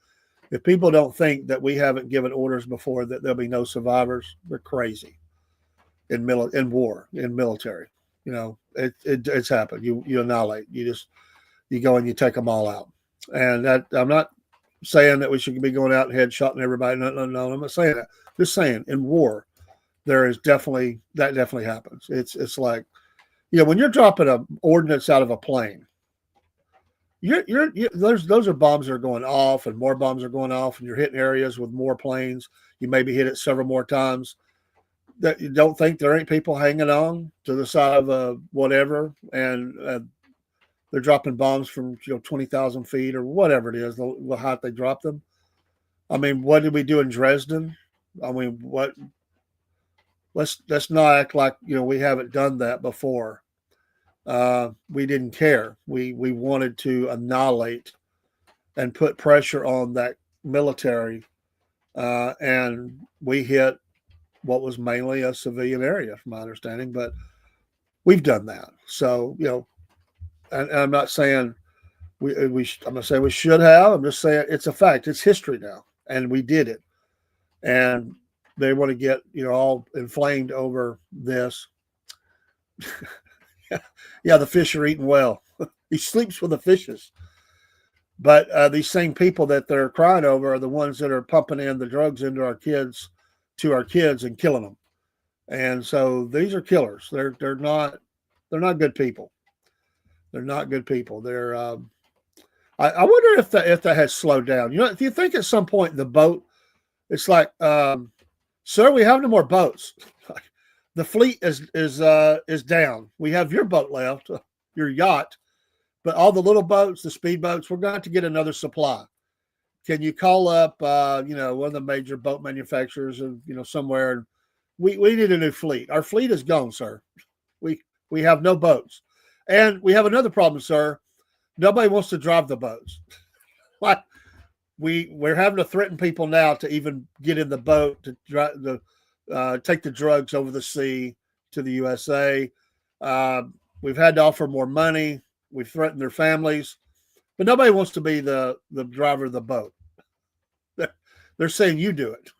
If people don't think that we haven't given orders before that there'll be no survivors, they're crazy. In war, in military, it's happened. You annihilate. You go and you take them all out. And that, I'm not saying that we should be going out and headshotting everybody. No, I'm not saying that. Just saying, in war, that definitely happens. It's like, when you're dropping an ordnance out of a plane, those are bombs that are going off, and more bombs are going off, and you're hitting areas with more planes. You maybe hit it several more times. That you don't think there ain't people hanging on to the side of whatever, and they're dropping bombs from 20,000 feet or whatever it is, the height they drop them. I mean, what did we do in Dresden? I mean, what? Let's not act like we haven't done that before. We didn't care. We wanted to annihilate and put pressure on that military, and we hit what was mainly a civilian area, from my understanding. But we've done that. So and I'm not saying I'm not saying we should have. I'm just saying it's a fact. It's history now, and we did it. And they want to get all inflamed over this. Yeah, the fish are eating well. He sleeps with the fishes. But these same people that they're crying over are the ones that are pumping in the drugs into to our kids, and killing them. And so these are killers. They're not good people. They're not good people. I wonder if that has slowed down. Do you think at some point the boat, it's like, sir, we have no more boats. The fleet is down. We have your boat left, your yacht, but all the little boats, the speedboats, we're going to get another supply. Can you call up, one of the major boat manufacturers, and somewhere, and we need a new fleet. Our fleet is gone, sir. We have no boats, and we have another problem, sir. Nobody wants to drive the boats. Like we're having to threaten people now to even get in the boat to take the drugs over the sea to the USA. We've had to offer more money. We've threatened their families, but nobody wants to be the driver of the boat. They're saying you do it.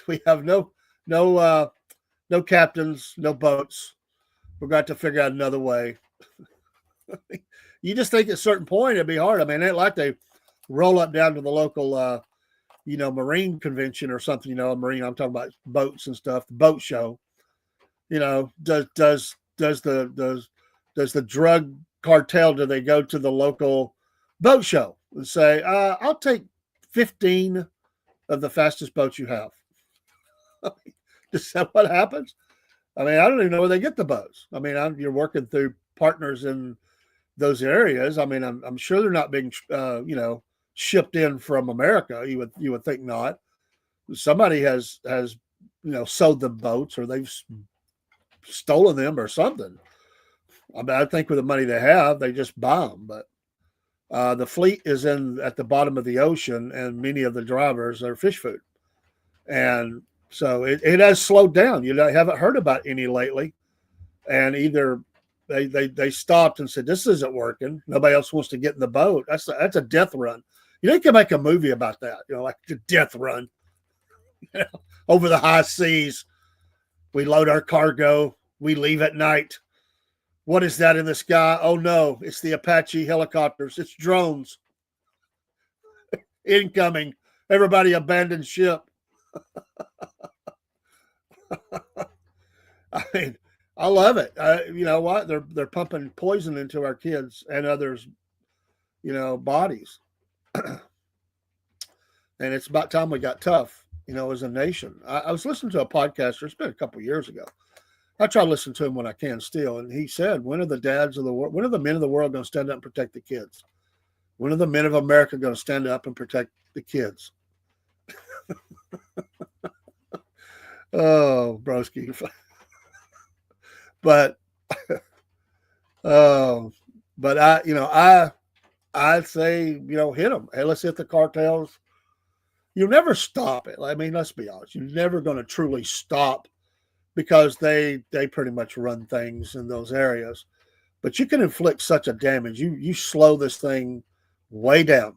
We have no captains, no boats. We're going to figure out another way. You just think at a certain point it'd be hard. I mean, it ain't like they roll up down to the local, marine convention or something. Marine. I'm talking about boats and stuff. The boat show. Does the drug cartel? Do they go to the local boat show and say, "I'll take 15 of the fastest boats you have"? Is that what happens? I mean, I don't even know where they get the boats. I mean, you're working through partners in those areas. I mean, I'm sure they're not being, shipped in from America. You would think not. Somebody has sold them boats, or they've stolen them or something. I mean, I think with the money they have, they just buy them. But the fleet is at the bottom of the ocean, and many of the drivers are fish food, and so it has slowed down. I haven't heard about any lately, and either they stopped and said, "This isn't working. Nobody else wants to get in the boat." That's a death run. You can make a movie about that. Like the death run over the high seas. We load our cargo. We leave at night. What is that in the sky? Oh no, it's the Apache helicopters. It's drones. Incoming. Everybody abandon ship. I mean, I love it. You know what? They're pumping poison into our kids and others, bodies. And it's about time we got tough, as a nation. I was listening to a podcaster. It's been a couple of years ago. I try to listen to him when I can still. And he said, when are the men of the world going to stand up and protect the kids? When are the men of America going to stand up and protect the kids? Oh, broski. But I'd say, hit them. Hey, let's hit the cartels. You'll never stop it. I mean, let's be honest. You're never going to truly stop, because they pretty much run things in those areas. But you can inflict such a damage. You slow this thing way down.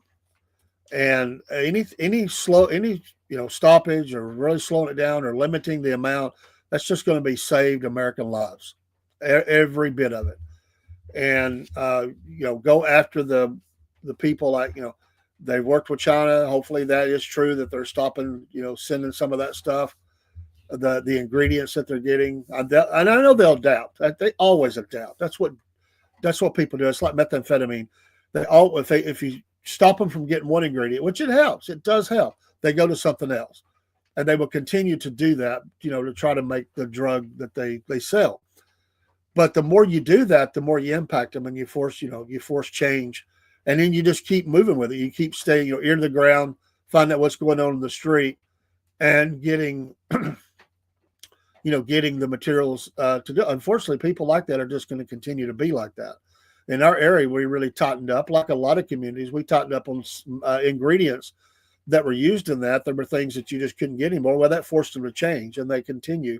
And any stoppage, or really slowing it down, or limiting the amount, that's just going to be saved American lives, every bit of it. And go after the people, like they've worked with China. Hopefully that is true, that they're stopping, sending some of that stuff, the ingredients that they're getting. And I know they'll adapt. They always adapt. That's what people do. It's like methamphetamine. If you stop them from getting one ingredient, which it does help, they go to something else, and they will continue to do that, to try to make the drug that they sell. But the more you do that, the more you impact them, and you force change, and then you just keep moving with it. You keep staying, ear to the ground, find out what's going on in the street, and getting, getting the materials to do. Unfortunately, people like that are just going to continue to be like that. In our area, we really tightened up, like a lot of communities. We tightened up on ingredients that were used in that. There were things that you just couldn't get anymore. Well, that forced them to change, and they continue.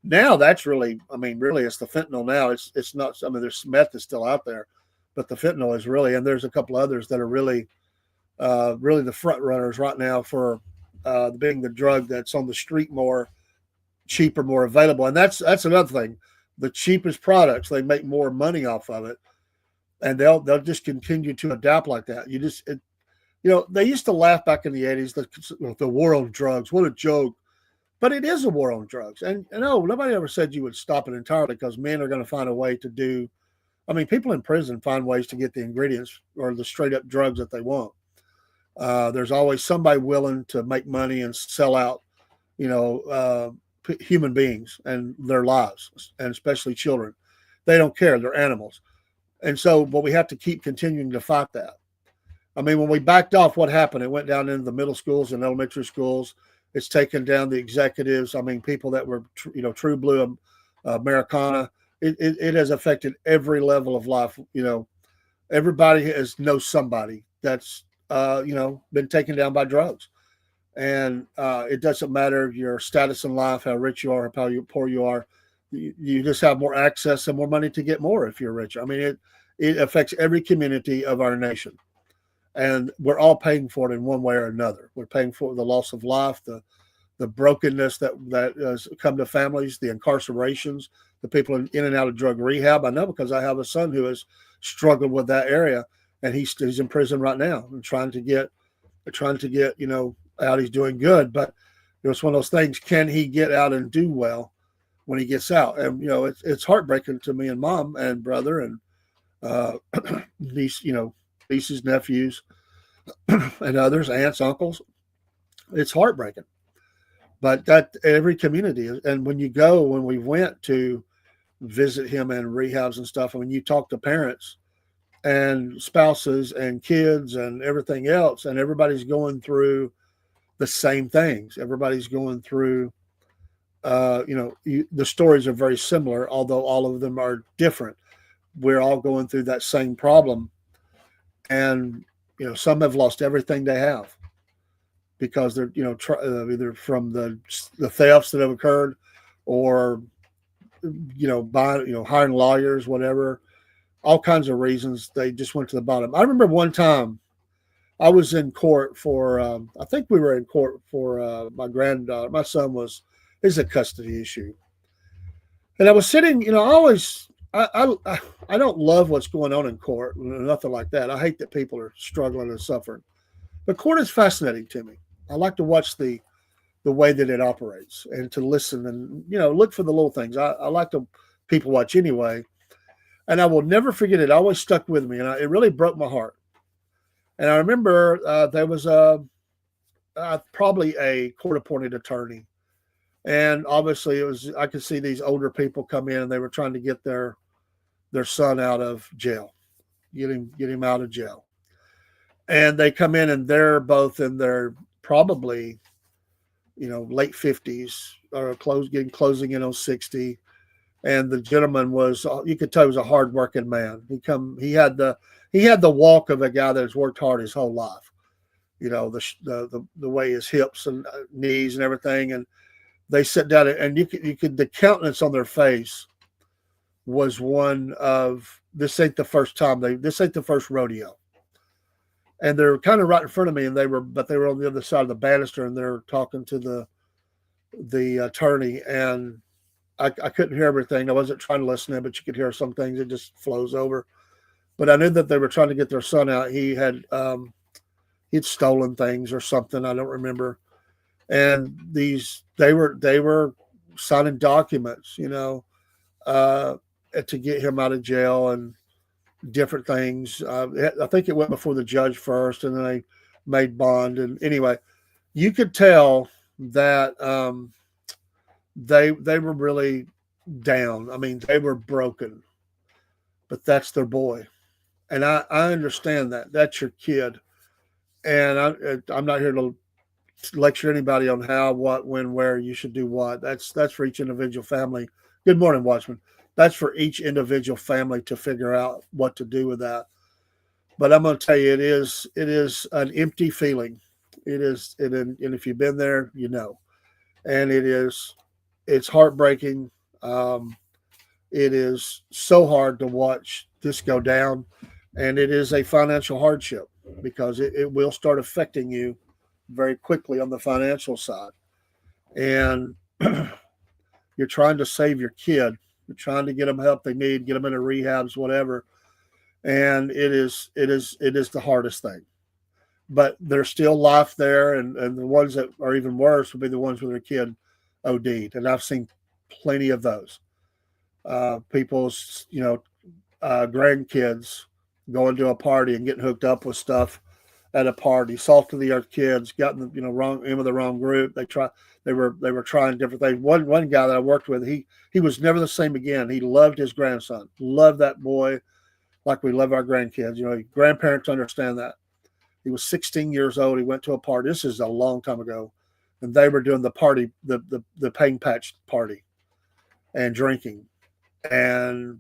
Now that's really, it's the fentanyl now. It's not, there's meth is still out there, but the fentanyl is really, and there's a couple others that are really the front runners right now for being the drug that's on the street more cheaper, more available. And that's another thing. The cheapest products, they make more money off of it. and they'll just continue to adapt like that. They used to laugh back in the 80s, the war on drugs. What a joke. But it is a war on drugs. And no, nobody ever said you would stop it entirely, because men are going to find a way to do. I mean, people in prison find ways to get the ingredients or the straight up drugs that they want. There's always somebody willing to make money and sell out, you know, human beings and their lives, and especially children. They don't care. They're animals. And so, but we have to keep continuing to fight that. I mean, when we backed off, what happened? It went down into the middle schools and elementary schools. It's taken down the executives. I mean, people that were, true blue Americana. It has affected every level of life. Everybody knows somebody that's, been taken down by drugs. And it doesn't matter your status in life, how rich you are, how poor you are. You just have more access and more money to get more if you're rich. I mean, it affects every community of our nation. And we're all paying for it in one way or another. We're paying for the loss of life, the brokenness that has come to families, the incarcerations, the people in and out of drug rehab. I know, because I have a son who has struggled with that area, and he's in prison right now and trying to get out. He's doing good, but it's one of those things. Can he get out and do well when he gets out? And it's heartbreaking to me and mom and brother and nieces, nephews, and others, aunts, uncles. It's heartbreaking. But that every community is. And when we went to visit him in rehabs and stuff, and when you talk to parents and spouses and kids and everything else, and everybody's going through the same things. Everybody's going through, the stories are very similar, although all of them are different. We're all going through that same problem. And, some have lost everything they have because they're, either from the thefts that have occurred, or, hiring lawyers, whatever, all kinds of reasons. They just went to the bottom. I remember one time I was in court for, I think we were in court for my granddaughter. My son is a custody issue. And I was sitting, I don't love what's going on in court, nothing like that. I hate that people are struggling and suffering. But court is fascinating to me. I like to watch the way that it operates, and to listen and, look for the little things. I like to people watch anyway. And I will never forget it. It always stuck with me, and it really broke my heart. And I remember there was probably a court-appointed attorney. And obviously I could see these older people come in, and they were trying to get their son out of jail, get him out of jail. And they come in, and they're both in their probably, late 50s or closing in on 60. And the gentleman was, you could tell he was a hardworking man. He had the walk of a guy that has worked hard his whole life. The way his hips and knees and everything. And they sit down, and you could the countenance on their face was one of, this ain't the first time this ain't the first rodeo. And they're kind of right in front of me, and they were on the other side of the banister, and they're talking to the attorney, and I couldn't hear everything. I wasn't trying to listen in, but you could hear some things. It just flows over. But I knew that they were trying to get their son out. He'd stolen things or something. I don't remember. And they were signing documents, to get him out of jail and different things. I think it went before the judge first, and then they made bond. And anyway, you could tell that they were really down. I mean, they were broken, but that's their boy. And I understand that. That's your kid. And I'm not here to lecture anybody on how, what, when, where you should do what. That's for each individual family. Good morning, Watchman. That's for each individual family to figure out what to do with that. But I'm going to tell you, it is an empty feeling. It is, and if you've been there, and it's heartbreaking. It is so hard to watch this go down, and it is a financial hardship, because it will start affecting you very quickly on the financial side. And you're trying to save your kid. You're trying to get them help they need, get them into rehabs, whatever. and it is the hardest thing. But there's still life there, and the ones that are even worse would be the ones where their kid OD'd, and I've seen plenty of those. People's grandkids going to a party and getting hooked up with stuff at a party, salt of the earth kids, got in the wrong in with the wrong group. They were trying different things. One guy that I worked with, he was never the same again. He loved his grandson, loved that boy like we love our grandkids. Grandparents understand that. He was 16 years old. He went to a party. This is a long time ago, and they were doing the party, the pain patch party, and drinking, and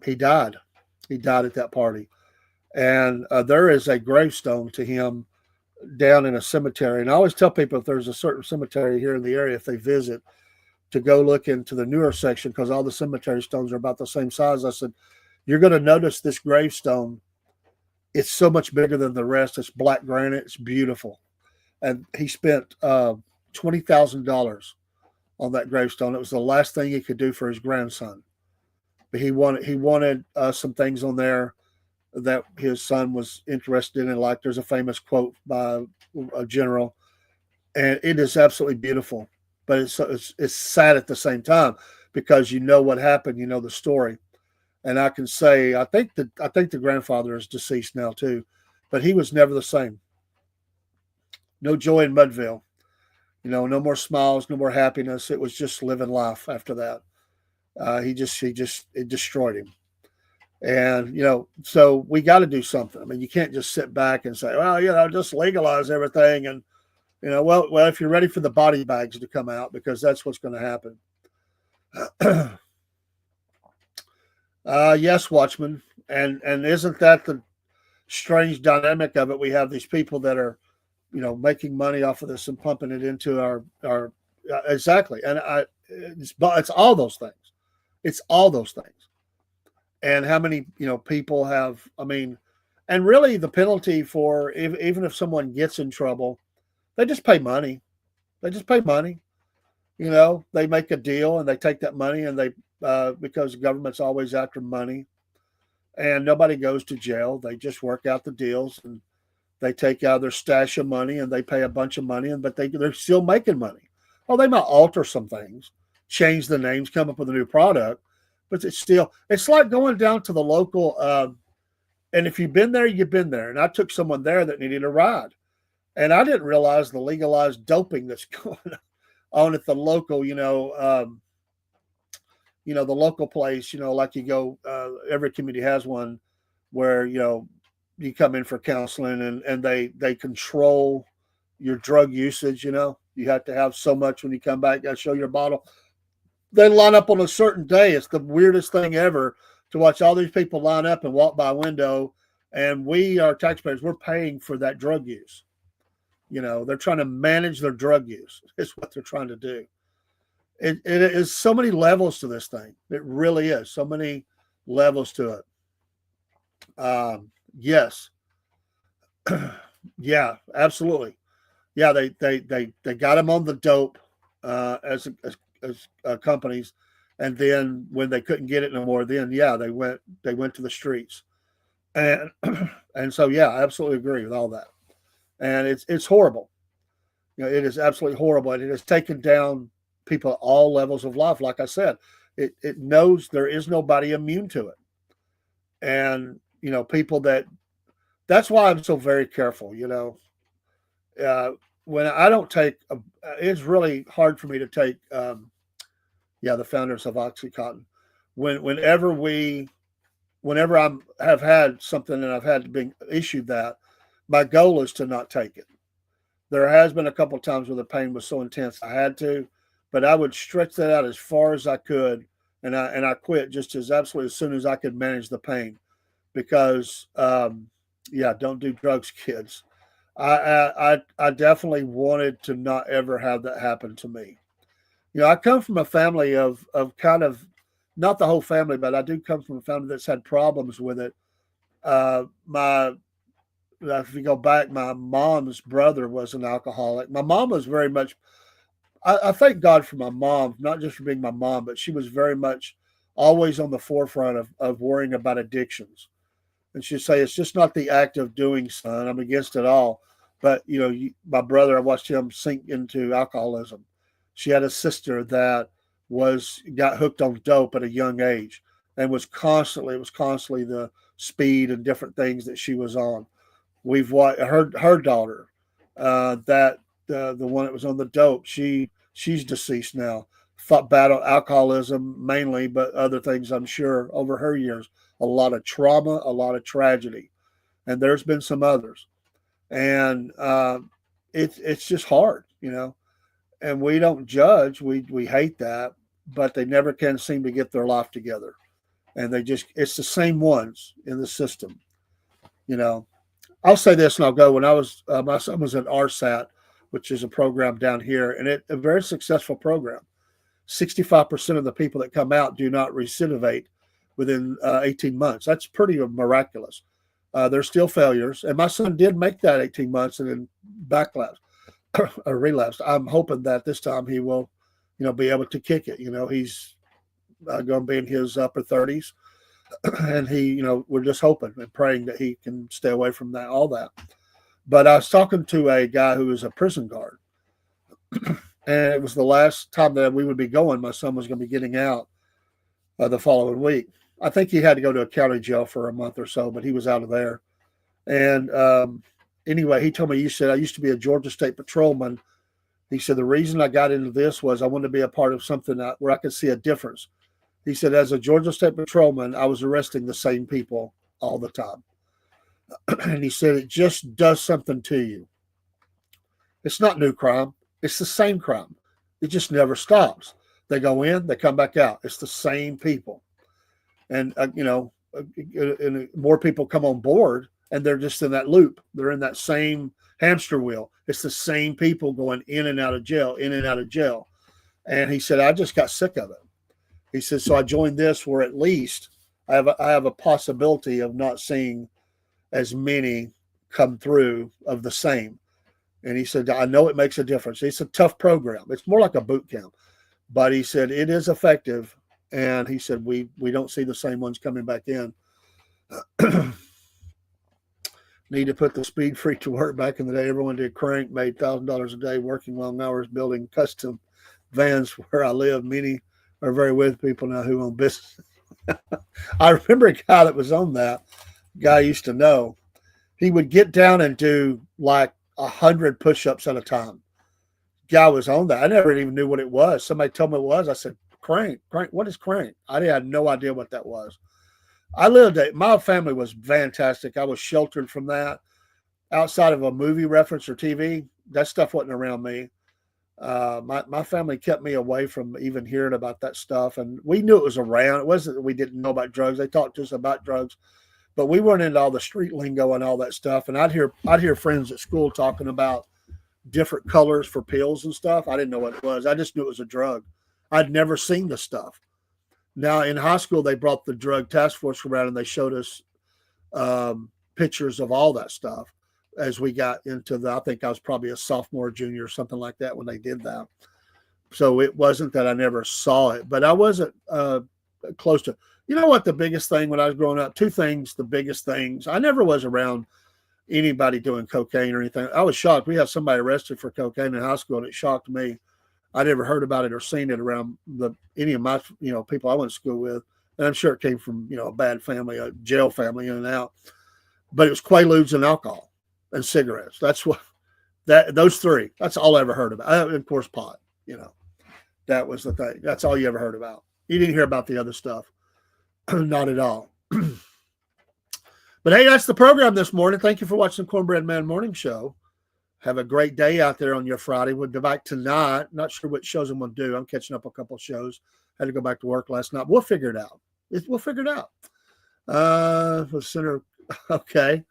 he died. He died at that party, and there is a gravestone to him down in a cemetery. And I always tell people if there's a certain cemetery here in the area, if they visit, to go look into the newer section because all the cemetery stones are about the same size. I said, you're going to notice this gravestone. It's so much bigger than the rest. It's black granite. It's beautiful. And he spent $20,000 on that gravestone. It was the last thing he could do for his grandson. But he wanted some things on there that his son was interested in. Like there's a famous quote by a general, and it is absolutely beautiful. But it's sad at the same time because you know what happened. You know the story. And I can say I think the grandfather is deceased now too, but he was never the same. No joy in Mudville. No more smiles, no more happiness. It was just living life after that. It destroyed him. And so we got to do something. I mean, you can't just sit back and say, well, just legalize everything, and well, if you're ready for the body bags to come out, because that's what's going to happen. Yes, Watchman, and isn't that the strange dynamic of it? We have these people that are, making money off of this and pumping it into our exactly, and it's all those things. It's all those things, and how many people have? I mean, and really the penalty for even if someone gets in trouble, they just pay money. They just pay money. They make a deal and they take that money and they because the government's always after money, and nobody goes to jail. They just work out the deals and they take out their stash of money and they pay a bunch of money, but they're still making money. Oh, they might alter some things, change the names, come up with a new product, but it's like going down to the local. And if you've been there, you've been there. And I took someone there that needed a ride, and I didn't realize the legalized doping that's going on at the local, the local place, like you go, every community has one where, you come in for counseling and they control your drug usage. You have to have so much when you come back. You got to show your bottle. They line up on a certain day. It's the weirdest thing ever to watch all these people line up and walk by a window. And we, our taxpayers, we're paying for that drug use. They're trying to manage their drug use. Is what they're trying to do. It is so many levels to this thing. It really is so many levels to it. Yes, yeah, absolutely. Yeah, they got them on the dope as companies, and then when they couldn't get it no more, then they went to the streets, and and so I absolutely agree with all that, and it's horrible. It is absolutely horrible, and it has taken down people at all levels of life. Like I said, it knows there is nobody immune to it, and people that's why I'm so very careful. When I don't take, it's really hard for me to take. The founders of OxyContin. Whenever I have had something and I've had to be issued that, my goal is to not take it. There has been a couple of times where the pain was so intense I had to, but I would stretch that out as far as I could, and I quit just as soon as I could manage the pain, because don't do drugs, kids. I definitely wanted to not ever have that happen to me. I come from a family of kind of, not the whole family, but I do come from a family that's had problems with it. If you go back, my mom's brother was an alcoholic. My mom was very much, I thank God for my mom, not just for being my mom, but she was very much always on the forefront of worrying about addictions. And she'd say, it's just not the act of doing, son. I'm against it all. But, my brother, I watched him sink into alcoholism. She had a sister that got hooked on dope at a young age and was constantly the speed and different things that she was on. We've watched her daughter, that the one that was on the dope. She's deceased now. Fought battle alcoholism mainly, but other things I'm sure over her years. A lot of trauma, a lot of tragedy, and there's been some others, and it's just hard, And we don't judge. We hate that, but they never can seem to get their life together, and it's the same ones in the system, I'll say this and I'll go. When I was, my son was in RSAT, which is a program down here, and a very successful program. 65% of the people that come out do not recidivate within 18 months. That's pretty miraculous. There's still failures, and my son did make that 18 months and then backlapsed or relapsed. I'm hoping that this time he will, be able to kick it. He's going to be in his upper 30s. And we're just hoping and praying that he can stay away from all that. But I was talking to a guy who was a prison guard, and it was the last time that we would be going. My son was going to be getting out the following week. I think he had to go to a county jail for a month or so, but he was out of there. And anyway, he told me, he said, I used to be a Georgia State patrolman. He said, the reason I got into this was I wanted to be a part of something where I could see a difference. He said, as a Georgia State patrolman, I was arresting the same people all the time. And he said, it just does something to you. It's not new crime. It's the same crime. It just never stops. They go in, they come back out. It's the same people. And, and more people come on board, and they're just in that loop. They're in that same hamster wheel. It's the same people going in and out of jail, in and out of jail. And he said, I just got sick of it. He says, so I joined this where at least I have a possibility of not seeing as many come through of the same. And he said, I know it makes a difference. It's a tough program. It's more like a boot camp. But he said, it is effective. And he said, we don't see the same ones coming back in. Need to put the speed freak to work. Back in the day, everyone did crank, made $1,000 a day, working long hours, building custom vans where I live. Many are very with people now who own business. I remember a guy that was on that. Guy I used to know. He would get down and do like 100 push-ups at a time. Guy was on that. I never even knew what it was. Somebody told me what it was. I said, crank. What is crank? I had no idea what that was. My family was fantastic. I was sheltered from that. Outside of a movie reference or TV, that stuff wasn't around me. My family kept me away from even hearing about that stuff, and we knew it was around. It wasn't that we didn't know about drugs. They talked to us about drugs, but we weren't into all the street lingo and all that stuff. And I'd hear friends at school talking about different colors for pills and stuff. I didn't know what it was. I just knew it was a drug. I'd never seen the stuff. Now in high school, they brought the drug task force around and they showed us pictures of all that stuff as we got into I think I was probably a sophomore, junior, something like that when they did that. So it wasn't that I never saw it, but I wasn't close to, what the biggest thing when I was growing up, two things, the biggest things, I never was around anybody doing cocaine or anything. I was shocked. We had somebody arrested for cocaine in high school, and it shocked me. I never heard about it or seen it around any of my, people I went to school with. And I'm sure it came from, a bad family, a jail family in and out, but it was Quaaludes and alcohol and cigarettes. That's those three, that's all I ever heard about. And of course, pot, that was the thing. That's all you ever heard about. You didn't hear about the other stuff. Not at all. But hey, that's the program this morning. Thank you for watching the Cornbread Man Morning Show. Have a great day out there on your Friday. We'll be back tonight. Not sure what shows I'm going to do. I'm catching up a couple of shows. Had to go back to work last night. We'll figure it out. We'll figure it out. The center. Okay.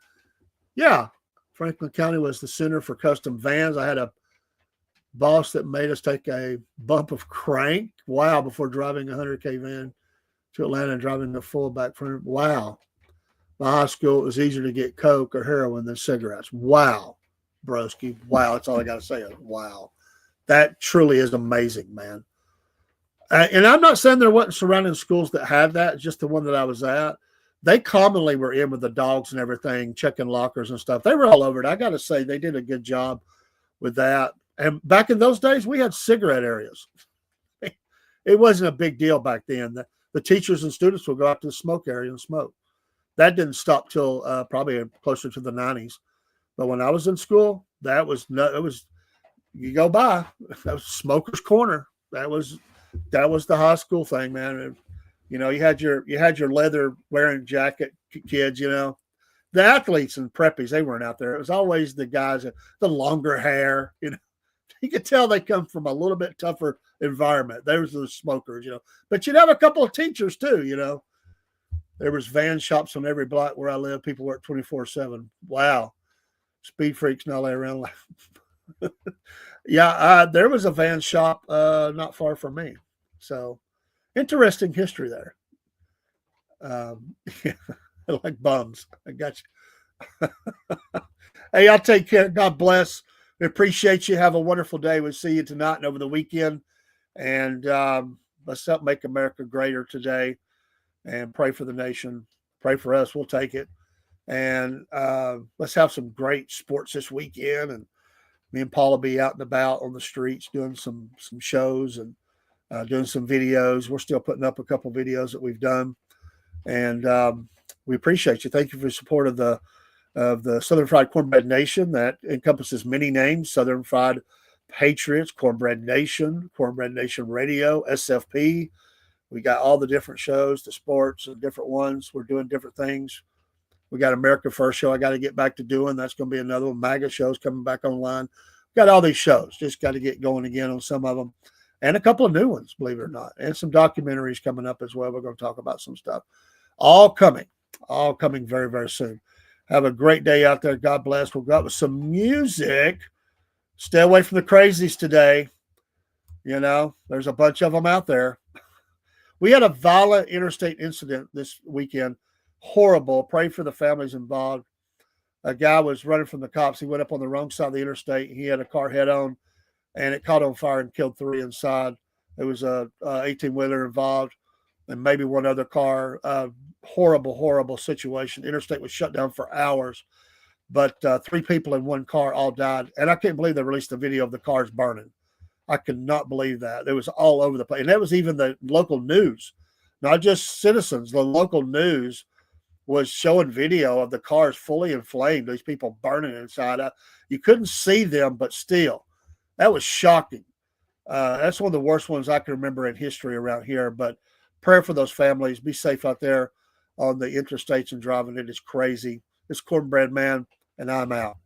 Yeah. Franklin County was the center for custom vans. I had a boss that made us take a bump of crank. Wow. Before driving a 100K van to Atlanta and driving the full back front. Wow. My high school, it was easier to get coke or heroin than cigarettes. Wow. Broski. Wow. That's all I got to say. Wow. That truly is amazing, man. And I'm not saying there wasn't surrounding schools that had that, just the one that I was at. they commonly were in with the dogs and everything, checking lockers and stuff. They were all over it. I got to say, they did a good job with that. And back in those days, we had cigarette areas. It wasn't a big deal back then. The teachers and students would go out to the smoke area and smoke. That didn't stop till probably closer to the 90s. But when I was in school, that was no, it was you go by, that was Smoker's Corner. That was the high school thing, man. And, you had your leather wearing jacket kids. The athletes and preppies, they weren't out there. It was always the guys with the longer hair. You could tell they come from a little bit tougher environment. There was the smokers. But you'd have a couple of teachers too. There was van shops on every block where I live. People work 24/7. Wow. Speed freaks and all that around. Yeah, there was a van shop not far from me. So interesting history there. Yeah, like bums. I got you. Hey, I'll take care. God bless. We appreciate you. Have a wonderful day. We'll see you tonight and over the weekend. And let's help make America greater today. And pray for the nation. Pray for us. We'll take it. And let's have some great sports this weekend. And me and Paul will be out and about on the streets doing some shows and doing some videos. We're still putting up a couple of videos that we've done. And we appreciate you. Thank you for the support of the Southern Fried Cornbread Nation. That encompasses many names: Southern Fried Patriots, Cornbread Nation Radio, SFP. We got all the different shows, the sports and different ones. We're doing different things. We got America First show I got to get back to doing. That's going to be another one. MAGA shows coming back online. Got all these shows. Just got to get going again on some of them. And a couple of new ones, believe it or not. And some documentaries coming up as well. We're going to talk about some stuff. All coming very, very soon. Have a great day out there. God bless. We'll go out with some music. Stay away from the crazies today. There's a bunch of them out there. We had a violent interstate incident this weekend. Horrible. Pray for the families involved. A guy was running from the cops. He went up on the wrong side of the interstate. He had a car head on, and it caught on fire and killed 3 inside. There was a 18-wheeler involved and maybe one other car. Horrible situation. Interstate was shut down for hours, but 3 people in one car all died. And I can't believe they released a video of the cars burning. I could not believe that. It was all over the place. And that was even the local news, not just citizens. The local news was showing video of the cars fully inflamed, these people burning inside. You couldn't see them, but still, that was shocking. That's one of the worst ones I can remember in history around here. But prayer for those families. Be safe out there on the interstates and driving. It is crazy. It's Cornbread Man, and I'm out.